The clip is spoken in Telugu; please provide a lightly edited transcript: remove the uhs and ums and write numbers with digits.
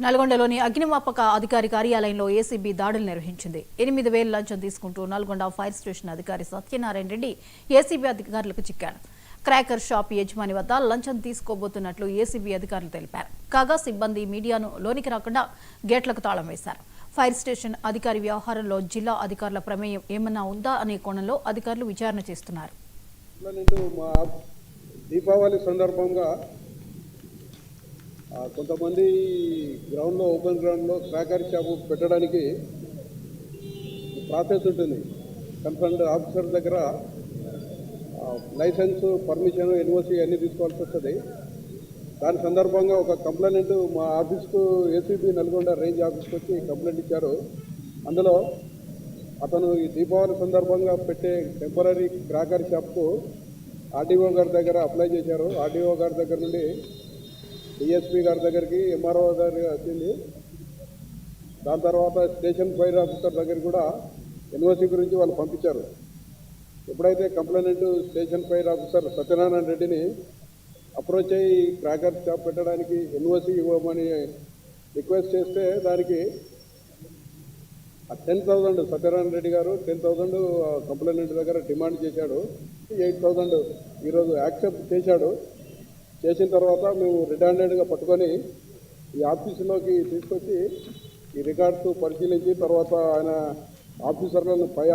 నల్గొండలోని అగ్నిమాపక అధికారి కార్యాలయంలో ఏసీబీ దాడులు నిర్వహించింది. 8,000 లంచం తీసుకుంటూ నల్గొండ ఫైర్ స్టేషన్ అధికారి సత్యనారాయణ రెడ్డి ఏసీబీ అధికారులకు చిక్కారు. క్రాకర్ షాప్ యజమాని వద్ద లంచం తీసుకోబోతున్నట్లు ఏసీబీ అధికారులు తెలిపారు. కాగా సిబ్బంది మీడియాను లోనికి రాకుండా గేట్లకు తాళం వేశారు. ఫైర్ స్టేషన్ అధికారి వ్యవహారంలో జిల్లా అధికారుల ప్రమేయం ఏమన్నా ఉందా అనే కోణంలో అధికారులు విచారణ చేస్తున్నారు. దీపావళి సందర్భంగా కొంతమంది గ్రౌండ్లో ఓపెన్ గ్రౌండ్లో క్రాకర్ షాపు పెట్టడానికి ప్రాసెస్ ఉంటుంది. కన్సర్న్డ్ ఆఫీసర్ దగ్గర లైసెన్స్, పర్మిషన్, ఎన్ఓసి అన్నీ తీసుకోవాల్సి వస్తుంది. దాని సందర్భంగా ఒక కంప్లైంట్ మా ఆఫీస్కు ఏసీబీ నల్గొండ రేంజ్ ఆఫీస్కి వచ్చి కంప్లైంట్ ఇచ్చారు. అందులో అతను ఈ దీపావళి సందర్భంగా పెట్టే టెంపరీ క్రాకర్ షాప్కు ఆర్డీఓ గారి దగ్గర అప్లై చేశారు. ఆర్డీఓ గారి దగ్గర నుండి డిఎస్పీ గారి దగ్గరికి, ఎంఆర్ఓ గారి వచ్చింది. దాని తర్వాత స్టేషన్ ఫైర్ ఆఫీసర్ దగ్గరికి కూడా ఎన్ఓసి గురించి వాళ్ళు పంపించారు. ఎప్పుడైతే complaint station fire officer Satyanarayana రెడ్డిని అప్రోచ్ అయ్యి క్రాకర్ షాప్ పెట్టడానికి ఎన్ఓసి ఇవ్వమని రిక్వెస్ట్ చేస్తే దానికి 10,000 సత్యనారాయణ రెడ్డి గారు 10,000 కంప్లైంట్ దగ్గర డిమాండ్ చేశాడు. 8,000 ఈరోజు యాక్సెప్ట్ చేశాడు. చేసిన తర్వాత మేము రెడ్ హ్యాండెడ్గా పట్టుకొని ఈ ఆఫీసులోకి తీసుకొచ్చి ఈ రికార్డ్స్ పరిశీలించి తర్వాత ఆయన ఆఫీసర్లను పై